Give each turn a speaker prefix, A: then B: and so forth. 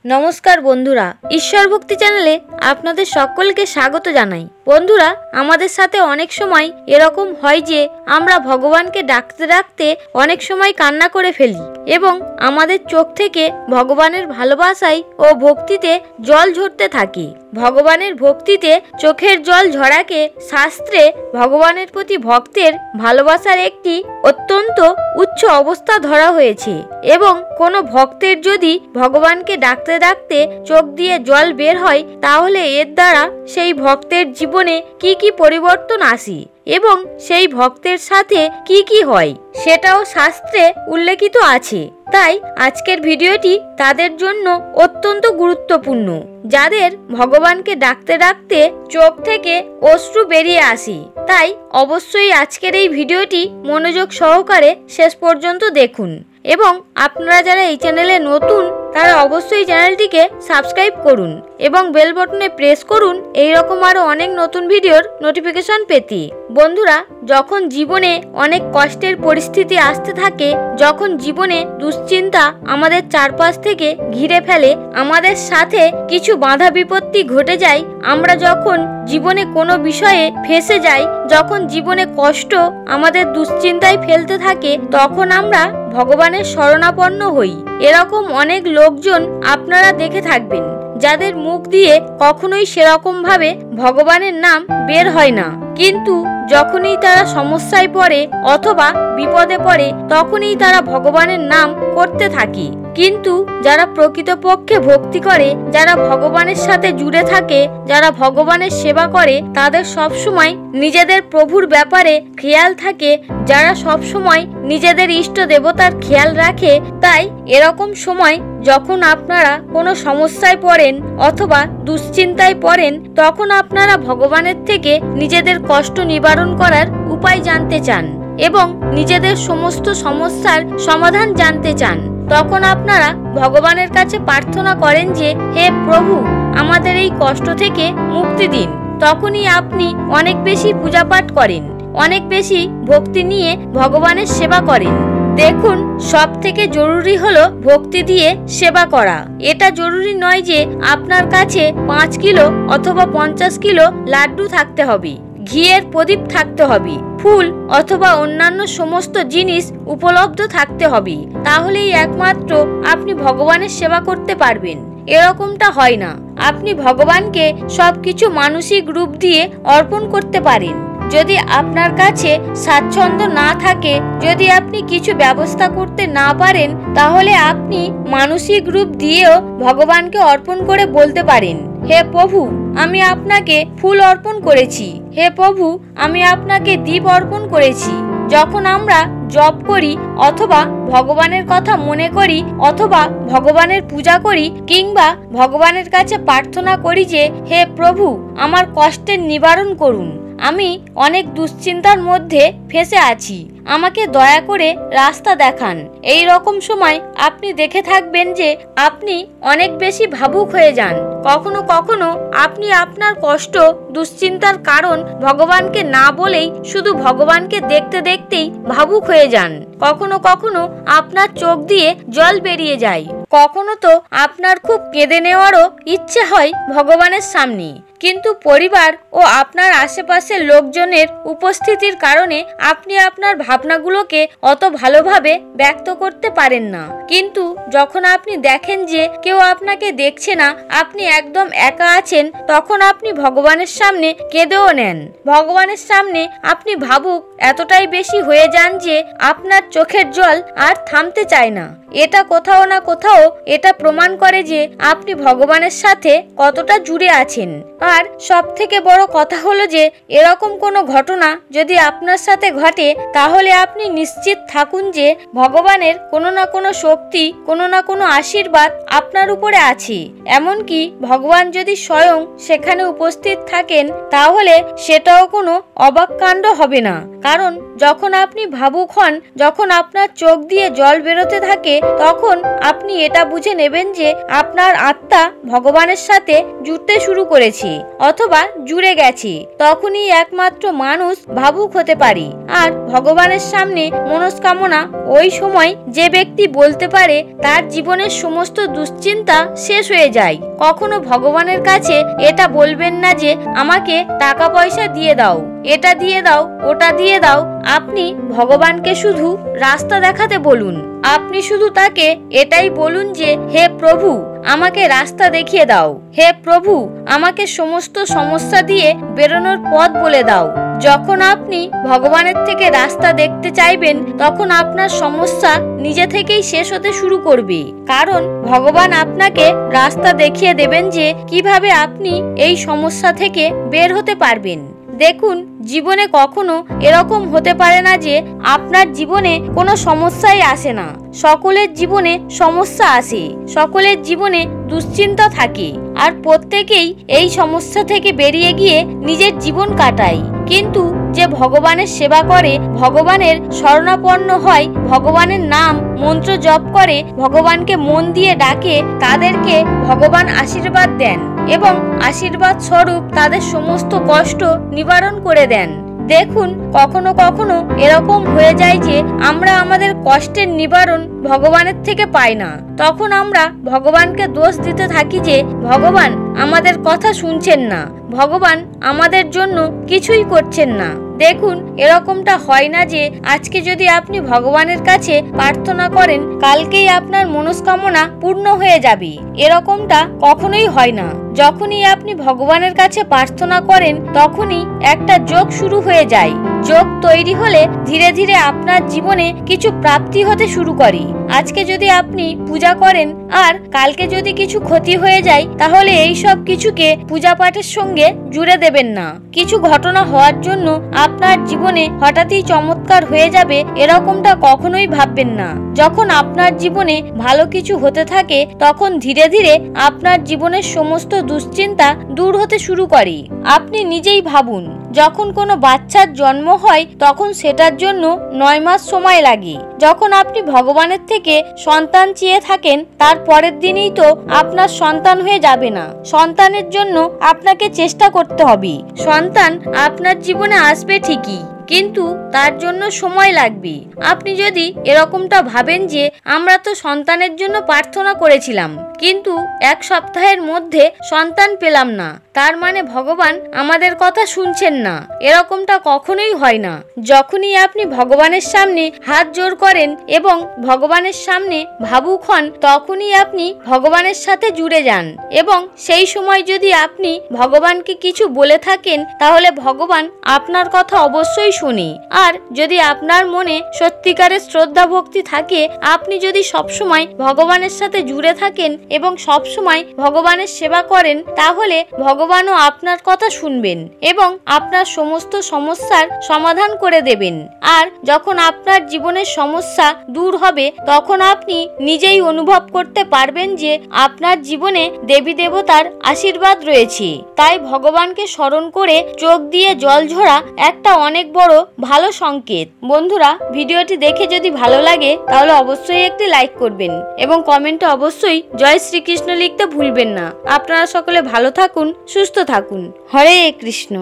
A: नमस्कार बंधुरा ईश्वर भक्ति चैनेले आपनादेर सकलके स्वागत जानाई। बंधुरा आमादेर साथे अनेक समय एरकम हय जे आमरा भगवानके डाकते डाकते अनेक समय कान्ना करे फेली एबं आमादेर चोख थेके भगवानेर भालोबासाय ओ भक्तिते जल झरते थाके। भगवानेर भक्तिते चोखेर जल झराके शास्त्रे भगवानेर प्रति भक्तेर भालोबासार एकटी अत्यंत उच्च अवस्था धरा हयेछे एबं कोनो भक्तेर जदि भगवानके डाकते डाकते चोख दिये जल बेर हय ताहले एर द्वारा सेई भक्तेर जीवने की परिवर्तन आसे एबं सेई भक्तेर साथे की हय सेटाओ शास्त्रे उल्लेखित आछे। ताई आजकेर भिडियोटी तादेर जोन्नो अत्यंत गुरुत्वपूर्ण जादेर भगवानके डाकते डाकते चोख थेके अश्रु बेरिये आसे। ताई अवश्यई आजकेर एई भिडियोटी मनोयोग सहकारे शेष पर्यन्त देखुन एबं आपनारा जारा एई चैनेले नतुन तारा अवश्यई चैनेलटिके सबस्क्राइब करुन एबं बेल बटने प्रेस करुन एई रकम आरो अनेक नतुन भिडियोर नोटिफिकेशन पेते। बंधुरा जखन जीवने अनेक कष्टेर परिस्थिति आसते थाके, जखन जीवने दुश्चिंता आमादेर चारपाश थेके घिरे फेले, आमादेर साथे किछु बाधा विपत्ति घटे जाय, आमरा जखन जीवने कोनो विषये फेसे जाई, जखन जीवने कष्ट आमादेर दुश्चिंताय फेलते थाके, तखन आमरा भगवानेर शरणापन्न हई। एरकम अनेक लोकजन आपनारा देखे थाकबेन যাদের মুখ দিয়ে কখনোই সেরকম ভাবে ভগবানের নাম বের হয় না, কিন্তু যখনই তারা সমস্যায় পড়ে অথবা বিপদে পড়ে তখনই তারা ভগবানের নাম করতে থাকে। কিন্তু যারা প্রকৃতপক্ষে ভক্তি করে, যারা ভগবানের সাথে জুড়ে থাকে, যারা ভগবানের সেবা করে, তাদের সব সময় নিজেদের প্রভুর ব্যাপারে খেয়াল থাকে, যারা সব সময় নিজেদের ইষ্ট দেবতার খেয়াল রাখে। তাই এরকম সময় যখন আপনারা কোনো সমস্যায় পড়েন অথবা দুশ্চিন্তায় পড়েন, তখন আপনারা ভগবানের থেকে নিজেদের কষ্ট নিবারণ করার উপায় জানতে চান এবং নিজেদের সমস্ত সমস্যার সমাধান জানতে চান। তখন আপনারা ভগবানের কাছে প্রার্থনা করেন যে, হে প্রভু, আমাদের এই কষ্ট থেকে মুক্তি দিন। তখনই আপনি অনেক বেশি পূজাপাঠ করেন, অনেক বেশি ভক্তি নিয়ে ভগবানের সেবা করেন। দেখুন, সব থেকে জরুরি হলো ভক্তি দিয়ে সেবা করা। এটা জরুরি নয় যে আপনার কাছে 5 কিলো অথবা 50 কিলো লাড্ডু থাকতে হবে, ঘিয়ের প্রদীপ থাকতে হবে, ফুল অথবা অন্যান্য সমস্ত জিনিস উপলব্ধ থাকতে হবে, তাহলেই একমাত্র আপনি ভগবানের সেবা করতে পারবেন। এরকমটা হয় না। আপনি ভগবানকে সবকিছু মানসিক রূপ দিয়ে অর্পণ করতে পারেন। যদি আপনার কাছে স্বাচ্ছন্দ্য না থাকে, যদি আপনি কিছু ব্যবস্থা করতে না পারেন, তাহলে আপনি মানসিক রূপ দিয়েও ভগবানকে অর্পণ করে বলতে পারেন, হে প্রভু, আমি আপনাকে ফুল অর্পণ করেছি, হে প্রভু, আমি আপনাকে দীপ অর্পণ করেছি। যখন আমরা জপ করি অথবা ভগবানের কথা মনে করি অথবা ভগবানের পূজা করি কিংবা ভগবানের কাছে প্রার্থনা করি যে, হে প্রভু, আমার কষ্টের নিবারণ করুন, আমি অনেক দুশ্চিন্তার মধ্যে ফেসে আছি, আমাকে দয়া করে রাস্তা দেখান। এই রকম সময় আপনি দেখে থাকবেন যে আপনি অনেক বেশি ভাবুক হয়ে যান। কখনো কখনো আপনি আপনার কষ্ট দুশ্চিন্তার কারণ ভগবানকে না বলেই শুধু ভগবানকে দেখতে দেখতেই ভাবুক হয়ে যান। কখনো কখনো আপনার চোখ দিয়ে জল বেরিয়ে যায়, কখনো তো আপনার খুব কেঁদে নেওয়ারও ইচ্ছে হয় ভগবানের সামনে, কিন্তু পরিবার ও আপনার আশেপাশের লোকজনের উপস্থিতির কারণে আপনি আপনার ভাবনাগুলোকে অত ভালোভাবে ব্যক্ত করতে পারেন না। কিন্তু যখন আপনি দেখেন যে কেউ আপনাকে দেখছে না, আপনি একদম একা আছেন, তখন আপনি ভগবানের সামনে কেঁদেও নেন। ভগবানের সামনে আপনি ভাবুক এতটাই বেশি হয়ে যান যে আপনার চোখের জল আর থামতে চায় না। এটা কোথাও না কোথাও এটা প্রমাণ করে যে আপনি ভগবানের সাথে কতটা জুড়ে আছেন। আর সব থেকে বড় কথা হলো যে এরকম কোনো ঘটনা যদি আপনার সাথে ঘটে, তাহলে আপনি নিশ্চিত থাকুন যে ভগবানের কোনো না কোনো শক্তি, কোনো না কোনো আশীর্বাদ আপনার উপরে আছে। এমনকি ভগবান যদি স্বয়ং সেখানে উপস্থিত থাকেন, তাহলে সেটাও কোনো অবাক কাণ্ড হবে না, কারণ যখন আপনি ভাবুক হন, যখন আপনার চোখ দিয়ে জল বেরোতে থাকে, তখন আপনি এটা বুঝে নেবেন যে আপনার আত্মা ভগবানের সাথে জুড়তে শুরু করেছে অথবা জুড়ে গেছে। তখনই একমাত্র মানুষ ভাবুক হতে পারে। আর ভগবানের সামনে মনস্কামনা ওই সময় যে ব্যক্তি বলতে পারে তার জীবনের সমস্ত দুশ্চিন্তা শেষ হয়ে যায়। কখনো ভগবানের কাছে এটা বলবেন না যে আমাকে টাকা পয়সা দিয়ে দাও, এটা দিয়ে দাও, ওটা দিয়ে দাও। আপনি ভগবানকে শুধু রাস্তা দেখাতে বলুন। আপনি শুধু তাকে এটাই বলুন যে হে প্রভু, আমাকে রাস্তা দেখিয়ে দাও। হে প্রভু, আমাকে সমস্ত সমস্যা দিয়ে বেরোনোর পথ বলে দাও। যখন আপনি ভগবানের থেকে রাস্তা দেখতে চাইবেন, তখন আপনার সমস্যা নিজে থেকেই শেষ হতে শুরু করবে। কারণ ভগবান আপনাকে রাস্তা দেখিয়ে দেবেন যে কিভাবে আপনি এই সমস্যা থেকে বের হতে পারবেন। দেখুন, জীবনে কখনো এরকম হতে পারে না যে আপনার জীবনে কোনো সমস্যাই আসে না। সকলের জীবনে সমস্যা আসে, সকলের জীবনে দুশ্চিন্তা থাকে, আর প্রত্যেকেই এই সমস্যা থেকে বেরিয়ে গিয়ে নিজের জীবন কাটায়। কিন্তু যে ভগবানের সেবা করে, ভগবানের শরণাপন্ন হয়, ভগবানের নাম মন্ত্র জপ করে, ভগবানকে মন দিয়ে ডাকে, তাদেরকে ভগবান আশীর্বাদ দেন এবং আশীর্বাদ স্বরূপ তাদের সমস্ত কষ্ট নিবারণ করে দেন। দেখুন, কখনো কখনো এরকম হয়ে যায় যে আমরা আমাদের কষ্টের নিবারণ ভগবানের থেকে পাই না। তখন আমরা ভগবানকে দোষ দিতে থাকি যে ভগবান আমাদের কথা শুনছেন না, ভগবান আমাদের জন্য কিছুই করছেন না। দেখুন, এরকমটা হয় না যে আজকে যদি আপনি ভগবানের কাছে প্রার্থনা করেন, কালকেই আপনার মনস্কামনা পূর্ণ হয়ে যাবে। এরকমটা কখনোই হয় না। যখনই আপনি ভগবানের কাছে প্রার্থনা করেন, তখনই একটা যোগ শুরু হয়ে যায়। যোগ তৈরি হলে ধীরে ধীরে আপনার জীবনে কিছু প্রাপ্তি হতে শুরু করে। আজকে যদি আপনি পূজা করেন আর কালকে যদি কিছু ক্ষতি হয়ে যায়, তাহলে এই সব কিছুকে পূজা পাঠের সঙ্গে জুড়ে দেবেন না। কিছু ঘটনা হওয়ার জন্য আপনার জীবনে হঠাৎই চমৎকার হয়ে যাবে, এরকমটা কখনোই ভাববেন না। যখন আপনার জীবনে ভালো কিছু হতে থাকে, তখন ধীরে ধীরে আপনার জীবনের সমস্ত দুশ্চিন্তা দূর হতে শুরু করে। আপনি নিজেই ভাবুন, যখন কোনো বাচ্চার জন্ম হয়, তখন সেটার জন্য 9 মাস সময় লাগে। যখন আপনি ভগবানের থেকে সন্তান চেয়ে থাকেন, তার পরের দিনই তো আপনার সন্তান হয়ে যাবে না। সন্তানের জন্য আপনাকে চেষ্টা করতে হবে। সন্তান আপনার জীবনে আসবে ঠিকই, কিন্তু তার জন্য সময় লাগবে। আপনি যদি এরকমটা ভাবেন যে আমরা তো সন্তানের জন্য প্রার্থনা করেছিলাম, কিন্তু 1 সপ্তাহের মধ্যে সন্তান পেলাম না, তার মানে ভগবান আমাদের কথা শুনছেন না, এরকমটা কখনোই হয় না। যখনই আপনি ভগবানের সামনে হাত জোড় করেন এবং ভগবানের সামনে ভাবুক হন, তখনই আপনি ভগবানের সাথে জুড়ে যান। এবং সেই সময় যদি আপনি ভগবানকে কিছু বলে থাকেন, তাহলে ভগবান আপনার কথা অবশ্যই শুনি। আর যদি আপনার মনে সত্যিকারের শ্রদ্ধা ভক্তি থাকে, আপনি যদি সবসময় ভগবানের সাথে জুড়ে থাকেন এবং সবসময় ভগবানের সেবা করেন, তাহলে ভগবানও আপনার কথা শুনবেন এবং আপনার সমস্ত সমস্যার সমাধান করে দেবেন। আর যখন আপনার জীবনের সমস্যা দূর হবে, তখন আপনি নিজেই অনুভব করতে পারবেন যে আপনার জীবনে দেবী দেবতার আশীর্বাদ রয়েছে। তাই ভগবানকে স্মরণ করে চোখ দিয়ে জল ঝরা একটা অনেক বড় ভালো সংকেত। বন্ধুরা, ভিডিওটি দেখে যদি ভালো লাগে তাহলে অবশ্যই একটি লাইক করবেন এবং কমেন্টে অবশ্যই জয় শ্রীকৃষ্ণ লিখতে ভুলবেন না। আপনারা সকলে ভালো থাকুন, সুস্থ থাকুন। হরে কৃষ্ণ।